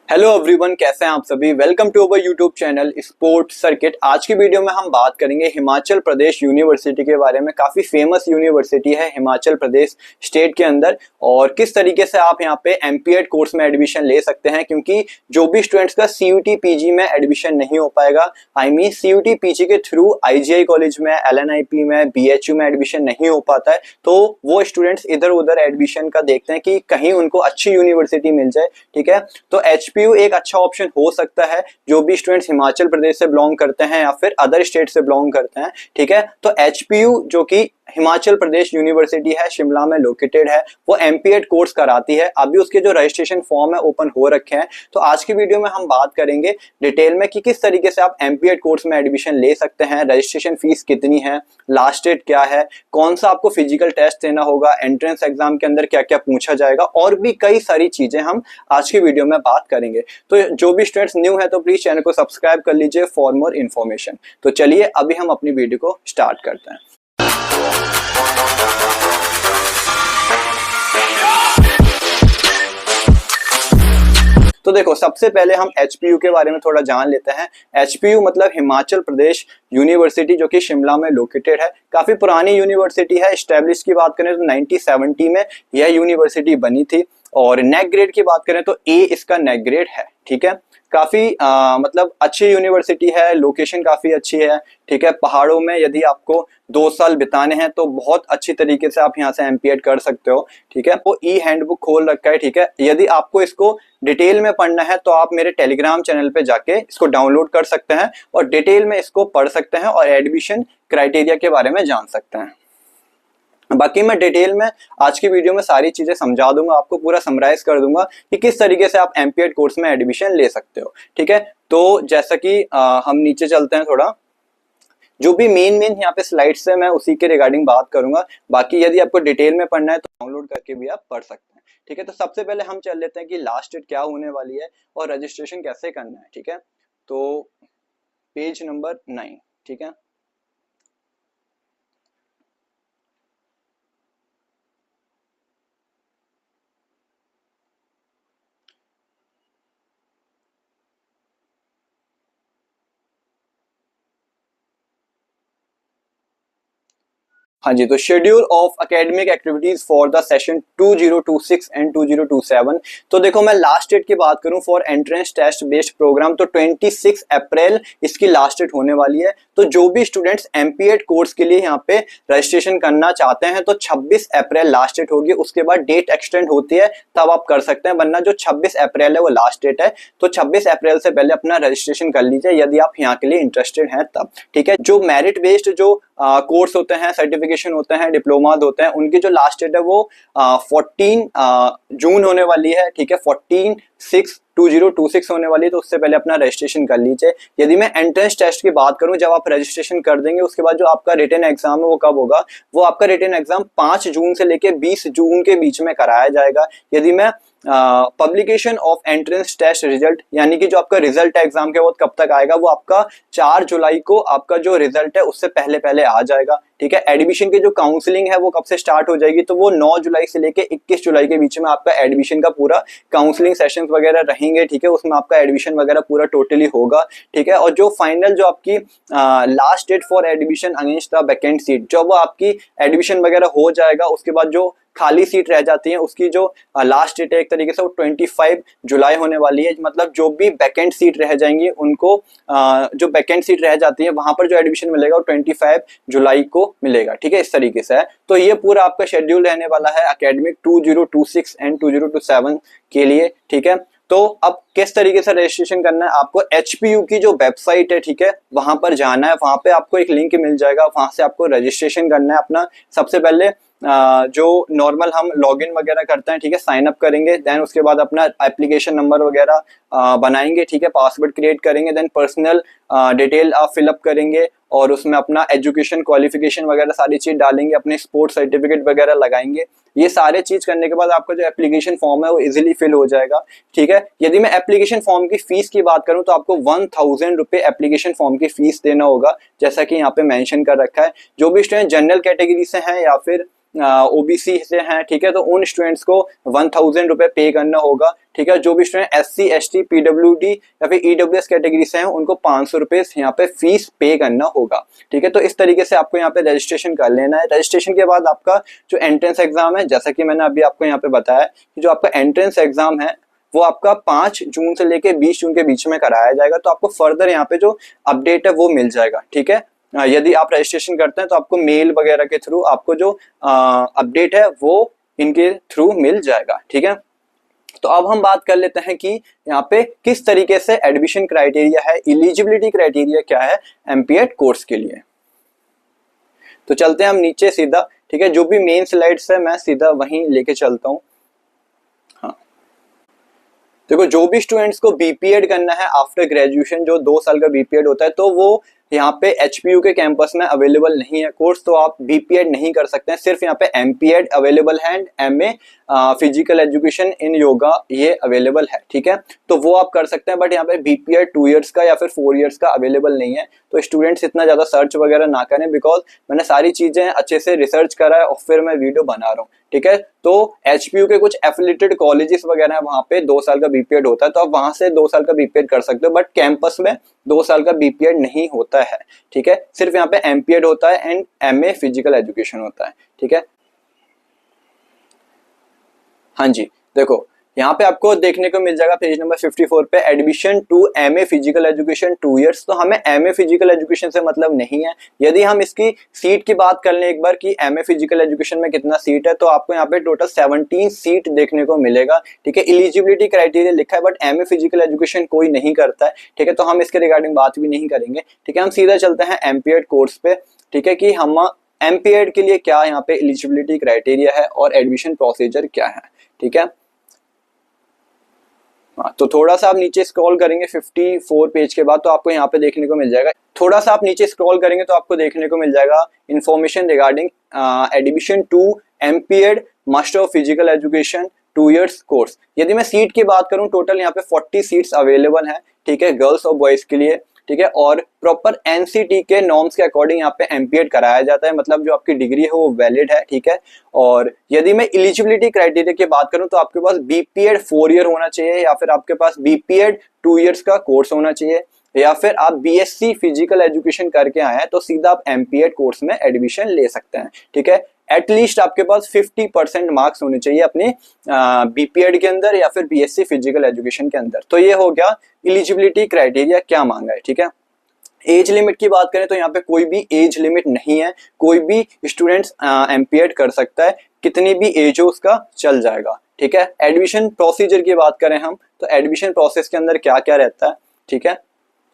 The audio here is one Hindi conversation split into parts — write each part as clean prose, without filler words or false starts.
हेलो एवरीवन, कैसे हैं आप सभी। Welcome to our YouTube channel sport circuit. आज की वीडियो में हम बात करेंगे हिमाचल प्रदेश यूनिवर्सिटी के बारे में। काफ़ी फेमस यूनिवर्सिटी है हिमाचल प्रदेश स्टेट के अंदर, और किस तरीके से आप यहां पे एमपीएड कोर्स में एडमिशन ले सकते हैं, क्योंकि जो भी स्टूडेंट्स का सीयूटी पीजी में एडमिशन नहीं हो पाएगा, आई मीन सीयूटी पीजी के थ्रू आईजीआई कॉलेज में, एलएनआईपी में, बीएचयू में एडमिशन नहीं हो पाता है, तो वो स्टूडेंट्स इधर उधर एडमिशन का देखते हैं कि कहीं उनको अच्छी यूनिवर्सिटी मिल जाए। ठीक है, तो एचपीयू एक अच्छा ऑप्शन हो सकता है जो भी स्टूडेंट्स हिमाचल प्रदेश से बिलोंग करते हैं या फिर अदर स्टेट से बिलोंग करते हैं। ठीक है, तो एचपीयू जो कि हिमाचल प्रदेश यूनिवर्सिटी है, शिमला में लोकेटेड है, वो एमपीएड कोर्स कराती है। अभी उसके जो रजिस्ट्रेशन फॉर्म है ओपन हो रखे हैं। तो आज की वीडियो में हम बात करेंगे डिटेल में कि किस तरीके से आप एमपीएड कोर्स में एडमिशन ले सकते हैं, रजिस्ट्रेशन फीस कितनी है, लास्ट डेट क्या है, कौन सा आपको फिजिकल टेस्ट देना होगा, एंट्रेंस एग्जाम के अंदर क्या क्या पूछा जाएगा, और भी कई सारी चीजें हम आज की वीडियो में बात करेंगे। तो जो भी स्टूडेंट्स न्यू है तो प्लीज चैनल को सब्सक्राइब कर लीजिए फॉर मोर इन्फॉर्मेशन। तो चलिए अभी हम अपनी वीडियो को स्टार्ट करते हैं। तो देखो, सबसे पहले हम एचपीयू के बारे में थोड़ा जान लेते हैं। एचपीयू मतलब हिमाचल प्रदेश यूनिवर्सिटी, जो कि शिमला में लोकेटेड है। काफी पुरानी यूनिवर्सिटी है। एस्टेब्लिश की बात करें तो 1970 में यह यूनिवर्सिटी बनी थी। और नेक ग्रेड की बात करें तो ए इसका नेक ग्रेड है। ठीक है, काफी मतलब अच्छी यूनिवर्सिटी है, लोकेशन काफी अच्छी है। ठीक है, पहाड़ों में यदि आपको 2 साल बिताने हैं तो बहुत अच्छी तरीके से आप यहाँ से एमपीएड कर सकते हो। ठीक है, वो ई हैंडबुक खोल रखा है। ठीक है, यदि आपको इसको डिटेल में पढ़ना है तो आप मेरे टेलीग्राम चैनल पे जाके इसको डाउनलोड कर सकते हैं और डिटेल में इसको पढ़ सकते हैं और एडमिशन क्राइटेरिया के बारे में जान सकते हैं। बाकी मैं डिटेल में आज की वीडियो में सारी चीजें समझा दूंगा, आपको पूरा समराइज कर दूंगा कि किस तरीके से आप एमपीएड कोर्स में एडमिशन ले सकते हो। ठीक है, तो जैसा कि हम नीचे चलते हैं थोड़ा, जो भी मेन यहाँ पे स्लाइड्स है मैं उसी के रिगार्डिंग बात करूंगा। बाकी यदि आपको डिटेल में पढ़ना है तो डाउनलोड करके भी आप पढ़ सकते हैं। ठीक है, तो सबसे पहले हम चल लेते हैं कि लास्ट डेट क्या होने वाली है और रजिस्ट्रेशन कैसे करना है। ठीक है, तो पेज नंबर 9। ठीक है, हाँ जी, तो schedule of academic activities for the session 2026 and 2027। तो देखो, मैं लास्ट डेट की बात करूं for entrance test based programme तो 26 अप्रैल इसकी लास्ट डेट होने वाली है। तो जो भी स्टूडेंट्स एमपीएड कोर्स के लिए यहाँ पे रजिस्ट्रेशन करना चाहते हैं तो 26 अप्रैल लास्ट डेट होगी। उसके बाद डेट एक्सटेंड होती है तब आप कर सकते हैं, वरना जो 26 अप्रैल है वो लास्ट डेट है। तो 26 अप्रैल से पहले अपना रजिस्ट्रेशन कर लीजिए यदि आप यहाँ के लिए इंटरेस्टेड हैं तब। ठीक है, जो मेरिट बेस्ड जो कोर्स होते हैं, सर्टिफिकेशन होते हैं, डिप्लोमाज होते हैं, उनकी जो लास्ट डेट है वो 14 जून होने वाली है। ठीक है, 14/6/2026 होने वाली है। तो उससे पहले अपना रजिस्ट्रेशन कर लीजिए। यदि मैं एंट्रेंस टेस्ट की बात करूं, जब आप रजिस्ट्रेशन कर देंगे उसके बाद जो आपका रिटन एग्जाम है वो कब होगा, वो आपका रिटन एग्जाम 5 जून से लेके 20 जून के बीच में कराया जाएगा। यदि मैं publication of entrance test result, यानी कि जो आपका रिजल्ट है एग्जाम के, वो कब तक आएगा, वो आपका 4 जुलाई को आपका जो रिजल्ट है उससे पहले पहले आ जाएगा। ठीक है, एडमिशन की जो काउंसलिंग है वो कब से स्टार्ट हो जाएगी, तो वो 9 जुलाई से लेके 21 जुलाई के बीच में आपका एडमिशन का पूरा काउंसलिंग सेशंस वगैरह रहेंगे। ठीक है, उसमें आपका एडमिशन वगैरह पूरा टोटली होगा। ठीक है, और जो फाइनल जो आपकी last date for admission against the vacant seat, जब वो आपकी एडमिशन वगैरह हो जाएगा उसके बाद जो खाली सीट रह जाती है उसकी जो लास्ट डेट है एक तरीके से वो 25 जुलाई होने वाली है। मतलब जो भी वैकेंट सीट रह जाएंगी उनको जो वैकेंट सीट रह जाती है वहां पर जो एडमिशन मिलेगा वो 25 जुलाई को मिलेगा। ठीक है, इस तरीके से है। तो ये पूरा आपका शेड्यूल रहने वाला है एकेडमिक 2026 एंड 2027 के लिए। ठीक है, तो अब किस तरीके से रजिस्ट्रेशन करना है, आपको एचपीयू की जो वेबसाइट है, ठीक है, वहां पर जाना है। वहां पे आपको एक लिंक मिल जाएगा, वहां से आपको रजिस्ट्रेशन करना है अपना। सबसे पहले जो नॉर्मल हम लॉगिन वगैरह करते हैं, ठीक है, साइन अप करेंगे, देन उसके बाद अपना एप्लीकेशन नंबर वगैरह बनाएंगे। ठीक है, पासवर्ड क्रिएट करेंगे, देन पर्सनल डिटेल आप फिलअप करेंगे और उसमें अपना एजुकेशन क्वालिफिकेशन वगैरह सारी चीज डालेंगे, अपने स्पोर्ट्स सर्टिफिकेट वगैरह लगाएंगे। ये सारे चीज करने के बाद आपका जो एप्लीकेशन फॉर्म है वो इजीली फिल हो जाएगा। ठीक है, यदि मैं एप्लीकेशन फॉर्म की फीस की बात करूं तो आपको 1000 रुपए एप्लीकेशन फॉर्म की फीस देना होगा, जैसा कि यहाँ पे मेंशन कर रखा है। जो भी स्टूडेंट जनरल कैटेगरी से हैं या फिर ओबीसी से हैं, ठीक है, तो उन स्टूडेंट्स को 1000 रुपए पे करना होगा। ठीक है। जो भी स्टूडेंट SC ST PWD या फिर EWS कैटेगरी से हैं उनको 500 रुपये यहाँ पे फीस पे करना होगा, ठीक है। तो इस तरीके से आपको यहाँ पे रजिस्ट्रेशन कर लेना है। रजिस्ट्रेशन के बाद आपका जो एंट्रेंस एग्जाम है, जैसा कि मैंने अभी आपको यहाँ पे बताया कि जो आपका एंट्रेंस एग्जाम है वो आपका 5 जून से लेके 20 जून के बीच में कराया जाएगा। तो आपको फर्दर यहाँ पे जो अपडेट है वो मिल जाएगा, ठीक है। यदि आप रजिस्ट्रेशन करते हैं तो आपको मेल वगैरह के थ्रू आपको जो अपडेट है वो इनके थ्रू मिल जाएगा, ठीक है। तो अब हम बात कर लेते हैं कि यहाँ पे किस तरीके से एडमिशन क्राइटेरिया है, एलिजिबिलिटी क्राइटेरिया क्या है एमपीएड कोर्स के लिए। तो चलते हैं हम नीचे सीधा, ठीक है। जो भी मेन स्लाइड्स है मैं सीधा वहीं लेके चलता हूँ। देखो, जो भी स्टूडेंट्स को बीपीएड करना है आफ्टर ग्रेजुएशन, जो 2 साल का बीपीएड होता है, तो वो यहाँ पे एचपीयू के कैंपस में अवेलेबल नहीं है कोर्स, तो आप बीपीएड नहीं कर सकते हैं। सिर्फ यहाँ पे एमपीएड अवेलेबल है and MA physical education in yoga ये अवेलेबल है, ठीक है। तो वो आप कर सकते हैं, बट यहाँ पे बीपीएड 2 इयर्स का या फिर 4 इयर्स का अवेलेबल नहीं है। तो स्टूडेंट्स इतना ज्यादा सर्च वगैरह ना करें, बिकॉज मैंने सारी चीजें अच्छे से रिसर्च करा है और फिर मैं वीडियो बना रहा हूँ, ठीक है। तो एचपीयू के कुछ एफिलिएटेड कॉलेजेस वगैरह है, वहां पे 2 साल का बीपीएड होता है, तो आप वहां से 2 साल का बीपीएड कर सकते हो, बट कैंपस में 2 साल का बीपीएड नहीं होता है, ठीक है। सिर्फ यहाँ पे एमपीएड होता है एंड एमए फिजिकल एजुकेशन होता है, ठीक है। हाँ जी, देखो यहाँ पे आपको देखने को मिल जाएगा पेज नंबर 54 पे admission to MA physical education 2 years. तो हमें एमए फिजिकल एजुकेशन से मतलब नहीं है। यदि हम इसकी सीट की बात कर लें एक बार कि एमए फिजिकल एजुकेशन में कितना सीट है, तो आपको यहाँ पे टोटल 17 सीट देखने को मिलेगा, ठीक है। एलिजिबिलिटी क्राइटेरिया लिखा है, बट एमए फिजिकल एजुकेशन कोई नहीं करता है, ठीक है। तो हम इसके रिगार्डिंग बात भी नहीं करेंगे, ठीक है। हम सीधा चलते हैं एमपीएड कोर्स पे, ठीक है, कि हम एमपीएड के लिए क्या यहाँ पे एलिजिबिलिटी क्राइटेरिया है और एडमिशन प्रोसीजर क्या है, ठीक है। तो थोड़ा सा आप नीचे स्क्रॉल करेंगे 54 पेज के बाद, तो आपको यहाँ पे देखने को मिल जाएगा। थोड़ा सा आप नीचे स्क्रॉल करेंगे तो आपको देखने को मिल जाएगा information regarding admission to MPEd master of physical education 2 years course. यदि मैं सीट की बात करूं, टोटल यहाँ पे 40 सीट्स अवेलेबल है, ठीक है, गर्ल्स और बॉयज के लिए, ठीक है। और प्रॉपर एनसीटी के नॉर्म्स के अकॉर्डिंग यहाँ पे एमपीएड कराया जाता है, मतलब जो आपकी डिग्री है वो वैलिड है, ठीक है। और यदि मैं एलिजिबिलिटी क्राइटेरिया की बात करूं, तो आपके पास बीपीएड 4 ईयर होना चाहिए, या फिर आपके पास बीपीएड 2 इयर्स का कोर्स होना चाहिए, या फिर आप बीएससी फिजिकल एजुकेशन करके आए हैं तो सीधा आप एमपीएड कोर्स में एडमिशन ले सकते हैं, ठीक है। एटलीस्ट आपके पास 50% मार्क्स होने चाहिए अपने बीपीएड के अंदर या फिर बीएससी फिजिकल एजुकेशन के अंदर। तो ये हो गया एलिजिबिलिटी क्राइटेरिया क्या मांगा है, ठीक है। एज लिमिट की बात करें तो यहाँ पे कोई भी एज लिमिट नहीं है, कोई भी स्टूडेंट्स एमपीएड कर सकता है, कितनी भी एज हो उसका चल जाएगा, ठीक है। एडमिशन प्रोसीजर की बात करें हम, तो एडमिशन प्रोसेस के अंदर क्या क्या रहता है, ठीक है।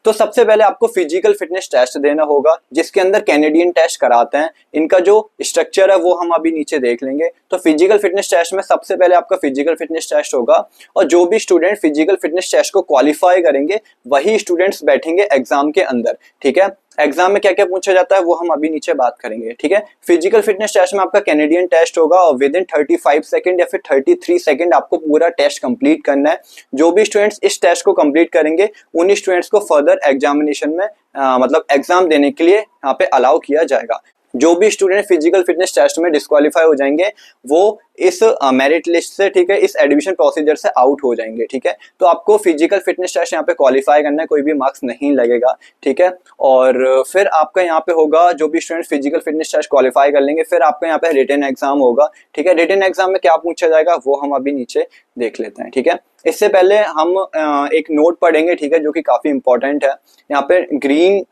तो सबसे पहले आपको फिजिकल फिटनेस टेस्ट देना होगा, जिसके अंदर कैनेडियन टेस्ट कराते हैं। इनका जो स्ट्रक्चर है वो हम अभी नीचे देख लेंगे। तो फिजिकल फिटनेस टेस्ट में सबसे पहले आपका फिजिकल फिटनेस टेस्ट होगा, और जो भी स्टूडेंट फिजिकल फिटनेस टेस्ट को क्वालिफाई करेंगे वही स्टूडेंट्स बैठेंगे एग्जाम के अंदर, ठीक है। एग्जाम में क्या क्या पूछा जाता है वो हम अभी नीचे बात करेंगे, ठीक है। फिजिकल फिटनेस टेस्ट में आपका कैनेडियन टेस्ट होगा, और विद इन 35 सेकंड या फिर 33 सेकंड आपको पूरा टेस्ट कंप्लीट करना है। जो भी स्टूडेंट्स इस टेस्ट को कंप्लीट करेंगे उन स्टूडेंट्स को फर्दर एग्जामिनेशन में मतलब एग्जाम देने के लिए यहाँ पे अलाउ किया जाएगा। जो भी स्टूडेंट फिजिकल फिटनेस टेस्ट में डिस्क्वालीफाई हो जाएंगे वो इस मेरिट लिस्ट से, ठीक है, इस एडमिशन प्रोसीजर से आउट हो जाएंगे, ठीक है। तो आपको फिजिकल फिटनेस टेस्ट यहाँ पे क्वालिफाई करना है, कोई भी मार्क्स नहीं लगेगा, ठीक है। और फिर आपका यहाँ पे होगा, जो भी student physical fitness test qualify कर लेंगे फिर आपका यहाँ पे रिटन एग्जाम होगा, ठीक है। रिटन एग्जाम में क्या पूछा जाएगा वो हम अभी नीचे देख लेते हैं, ठीक है। इससे पहले हम एक नोट पढ़ेंगे, ठीक है, जो कि काफी इंपॉर्टेंट है। यहाँ पे ग्रीन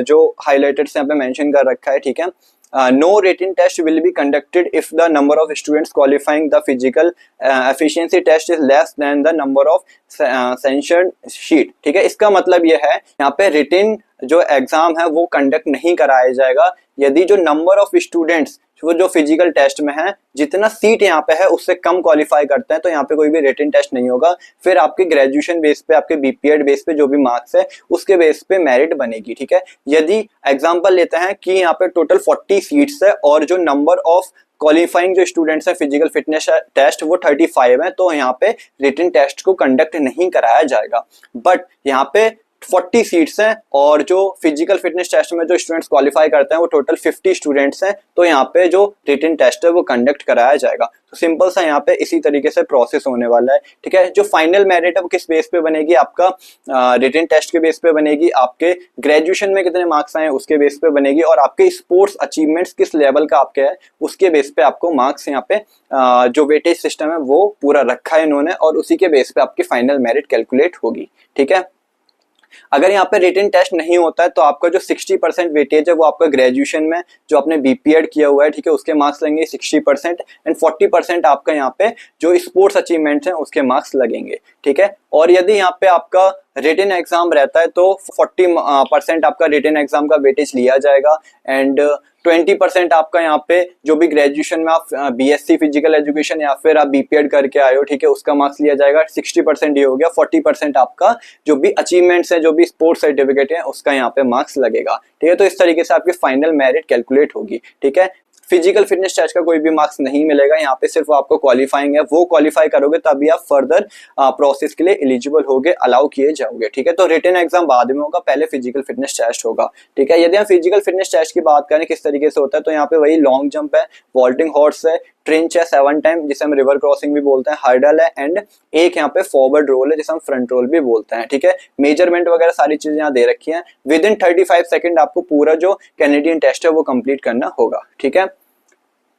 जो हाईलाइटेड से यहाँ पे मेंशन कर रखा है, ठीक है। No written test will be conducted if the number of students qualifying the physical efficiency test is less than the number of sanctioned sheet, ठीक है। इसका मतलब ये है यहाँ पे रिटन जो एग्जाम है वो कंडक्ट नहीं कराया जाएगा यदि जो नंबर ऑफ स्टूडेंट्स वो जो फिजिकल टेस्ट में है जितना सीट यहाँ पे है उससे कम क्वालिफाई करते हैं, तो यहाँ पे कोई भी रिटन टेस्ट नहीं होगा। फिर आपके ग्रेजुएशन बेस पे, आपके बीपीएड बेस पे जो भी मार्क्स है उसके बेस पे मेरिट बनेगी, ठीक है। यदि एग्जांपल लेते हैं कि यहाँ पे टोटल 40 सीट्स है और जो नंबर ऑफ क्वालिफाइंग जो स्टूडेंट्स है फिजिकल फिटनेस टेस्ट वो 35 है, तो यहाँ पे रिटन टेस्ट को कंडक्ट नहीं कराया जाएगा। बट यहाँ पे 40 सीट्स हैं और जो फिजिकल फिटनेस टेस्ट में जो स्टूडेंट्स क्वालिफाई करते हैं वो टोटल 50 स्टूडेंट्स हैं। तो यहाँ पे जो रिटन टेस्ट है वो कंडक्ट कराया जाएगा। तो सिंपल सा यहाँ पे इसी तरीके से प्रोसेस होने वाला है, ठीक है। जो फाइनल मेरिट है वो किस बेस पे बनेगी, आपका रिटन टेस्ट के बेस पे बनेगी, आपके ग्रेजुएशन में कितने मार्क्स आए उसके बेस पे बनेगी, और आपके स्पोर्ट्स अचीवमेंट्स किस लेवल का आपके है उसके बेस पे आपको मार्क्स यहाँ पे जो वेटेज सिस्टम है वो पूरा रखा है इन्होंने, और उसी के बेस पे आपकी फाइनल मेरिट कैलकुलेट होगी, ठीक है। अगर यहाँ पे रिटन टेस्ट नहीं होता है तो आपका जो 60% वेटेज है वो आपका ग्रेजुएशन में जो आपने बीपीएड किया हुआ है, ठीक है, उसके मार्क्स लगेंगे 60%, एंड 40% आपका यहाँ पे जो स्पोर्ट्स अचीवमेंट्स हैं उसके मार्क्स लगेंगे, ठीक है। और यदि यहाँ पे आपका रिटन एग्जाम रहता है तो 40% आपका रिटन एग्जाम का वेटेज लिया जाएगा, एंड 20% आपका यहाँ पे जो भी ग्रेजुएशन में आप बीएससी फिजिकल एजुकेशन या फिर आप बीपीएड करके आए हो, ठीक है, उसका मार्क्स लिया जाएगा। 60% ये हो गया। 40% आपका जो भी अचीवमेंट्स है, जो भी स्पोर्ट्स सर्टिफिकेट है, उसका यहाँ पे मार्क्स लगेगा, ठीक है। तो इस तरीके से आपकी फाइनल मेरिट कैलकुलेट होगी, ठीक है। फिजिकल फिटनेस टेस्ट का कोई भी मार्क्स नहीं मिलेगा यहाँ पे, सिर्फ आपको क्वालिफाइंग है, वो क्वालिफाई करोगे तभी आप फर्दर प्रोसेस के लिए एलिजिबल होगे, अलाउ किए जाओगे, ठीक है। तो रिटन एग्जाम बाद में होगा, पहले फिजिकल फिटनेस टेस्ट होगा, ठीक है। यदि हम फिजिकल फिटनेस टेस्ट की बात करें किस तरीके से होता है, तो यहाँ पे वही लॉन्ग जंप है, वॉल्टिंग हॉर्स है, ट्रेंच है 7 टाइम जिसे हम रिवर क्रॉसिंग भी बोलते हैं, हर्डल है, एंड एक यहाँ पे फॉरवर्ड रोल है जिसे हम फ्रंट रोल भी बोलते हैं, ठीक है। मेजरमेंट वगैरह सारी चीजें यहाँ दे रखी हैं। विद इन 35 सेकंड आपको पूरा जो कैनेडियन टेस्ट है वो कंप्लीट करना होगा, ठीक है।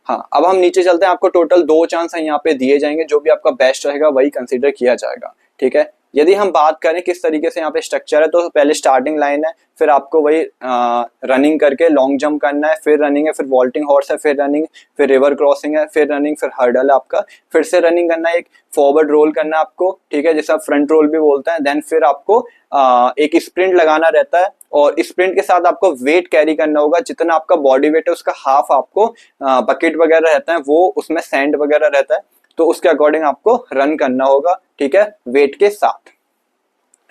हाँ, अब हम नीचे चलते हैं। आपको टोटल 2 चांस यहाँ पे दिए जाएंगे, जो भी आपका बेस्ट रहेगा वही कंसीडर किया जाएगा, ठीक है। यदि हम बात करें किस तरीके से यहाँ पे स्ट्रक्चर है, तो पहले स्टार्टिंग लाइन है, फिर आपको वही रनिंग करके लॉन्ग जंप करना है, फिर रनिंग है, फिर वॉल्टिंग हॉर्स है, फिर रनिंग, फिर रिवर क्रॉसिंग है, फिर रनिंग, फिर हर्डल है आपका, फिर से रनिंग करना है, एक फॉरवर्ड रोल करना है आपको, ठीक है, जिसे आप फ्रंट रोल भी बोलते हैं। देन फिर आपको एक स्प्रिंट लगाना रहता है, और स्प्रिंट के साथ आपको वेट कैरी करना होगा, जितना आपका बॉडी वेट है उसका हाफ आपको बकेट वगैरह रहता है, वो उसमें सैंड वगैरह रहता है, तो उसके अकॉर्डिंग आपको रन करना होगा, ठीक है, वेट के साथ,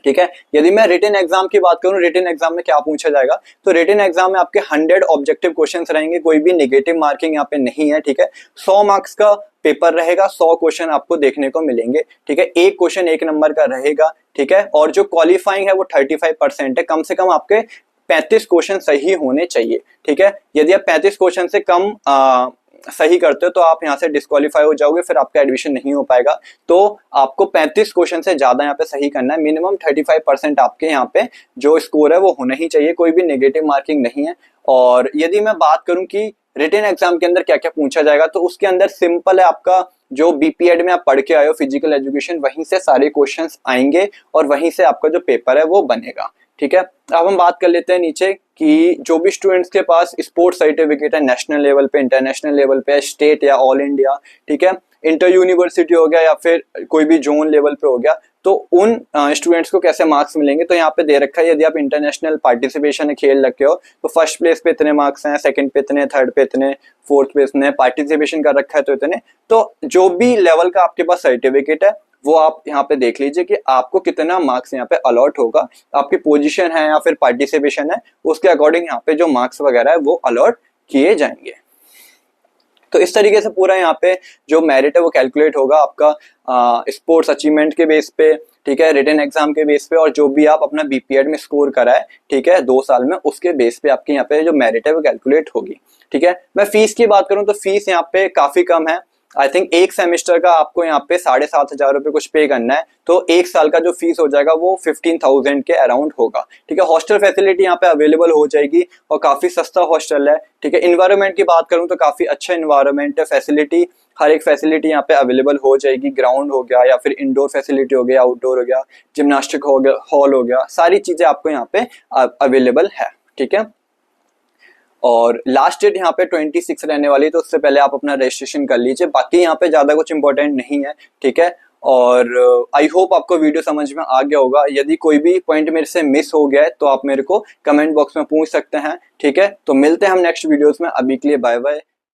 ठीक है। यदि मैं रिटन एग्जाम की बात करूं, रिटन एग्जाम में क्या पूछा जाएगा, तो रिटन एग्जाम में आपके 100 ऑब्जेक्टिव क्वेश्चंस रहेंगे, कोई भी नेगेटिव मार्किंग यहाँ पे नहीं है, ठीक है। 100 मार्क्स का पेपर रहेगा, 100 क्वेश्चन आपको देखने को मिलेंगे, ठीक है। एक क्वेश्चन 1 नंबर का रहेगा, ठीक है। और जो क्वालिफाइंग है वो 35% है, कम से कम आपके 35 क्वेश्चन सही होने चाहिए, ठीक है। यदि आप 35 क्वेश्चन से कम सही करते हो तो आप यहाँ से डिस्क्वालीफाई हो जाओगे, फिर आपका एडमिशन नहीं हो पाएगा। तो आपको 35 क्वेश्चन से ज्यादा यहाँ पे सही करना है, मिनिमम 35% आपके यहाँ पे जो स्कोर है वो होना ही चाहिए, कोई भी नेगेटिव मार्किंग नहीं है। और यदि मैं बात करूं कि रिटन एग्जाम के अंदर क्या क्या पूछा जाएगा, तो उसके अंदर सिंपल है, आपका जो बीपीएड में आप पढ़ के आए हो फिजिकल एजुकेशन, वहीं से सारे क्वेश्चंस आएंगे और वहीं से आपका जो पेपर है वो बनेगा, ठीक है। अब हम बात कर लेते हैं नीचे कि जो भी स्टूडेंट्स के पास स्पोर्ट्स सर्टिफिकेट है, नेशनल लेवल पे, इंटरनेशनल लेवल पे, स्टेट या ऑल इंडिया, ठीक है, इंटर यूनिवर्सिटी हो गया या फिर कोई भी जोन लेवल पे हो गया, तो उन स्टूडेंट्स को कैसे मार्क्स मिलेंगे, तो यहाँ पे दे रखा है। यदि आप इंटरनेशनल पार्टिसिपेशन में खेल रखे हो तो फर्स्ट प्लेस पे इतने मार्क्स हैं, सेकंड पे इतने, थर्ड पे इतने, फोर्थ पे इतने, पार्टिसिपेशन कर रखा है तो इतने। तो जो भी लेवल का आपके पास सर्टिफिकेट है वो आप यहाँ पे देख लीजिए कि आपको कितना मार्क्स यहाँ पे अलॉट होगा, आपकी पोजीशन है या फिर पार्टिसिपेशन है, उसके अकॉर्डिंग यहाँ पे जो मार्क्स वगैरह है वो अलॉट किए जाएंगे। तो इस तरीके से पूरा यहाँ पे जो मेरिट है वो कैलकुलेट होगा आपका स्पोर्ट्स अचीवमेंट के बेस पे, ठीक है, रिटन एग्जाम के बेस पे, और जो भी आप अपना बीपीएड में स्कोर करा है, ठीक है, 2 साल में, उसके बेस पे आपके यहाँ पे जो मेरिट है वो कैलकुलेट होगी, ठीक है। मैं फीस की बात करूँ तो फीस यहाँ पे काफी कम है। आई थिंक एक सेमेस्टर का आपको यहाँ पे 7,500 रुपए कुछ पे करना है, तो 1 साल का जो फीस हो जाएगा वो 15,000 के अराउंड होगा, ठीक है। हॉस्टल फैसिलिटी यहाँ पे अवेलेबल हो जाएगी और काफी सस्ता हॉस्टल है, ठीक है। इन्वायरमेंट की बात करूँ तो काफी अच्छा इन्वायरमेंट है, फैसिलिटी, हर एक फैसिलिटी यहाँ पे अवेलेबल हो जाएगी, ग्राउंड हो गया या फिर इंडोर फैसिलिटी हो गया, आउटडोर हो गया, जिम्नास्टिक हो गया, हॉल हो गया, सारी चीजें आपको यहाँ पे अवेलेबल है, ठीक है। और लास्ट डेट यहाँ पे 26 रहने वाली है, तो उससे पहले आप अपना रजिस्ट्रेशन कर लीजिए। बाकी यहाँ पे ज्यादा कुछ इंपॉर्टेंट नहीं है, ठीक है। और आई होप आपको वीडियो समझ में आ गया होगा। यदि कोई भी पॉइंट मेरे से मिस हो गया है तो आप मेरे को कमेंट बॉक्स में पूछ सकते हैं, ठीक है। तो मिलते हैं हम नेक्स्ट वीडियोस में, अभी के लिए बाय बाय।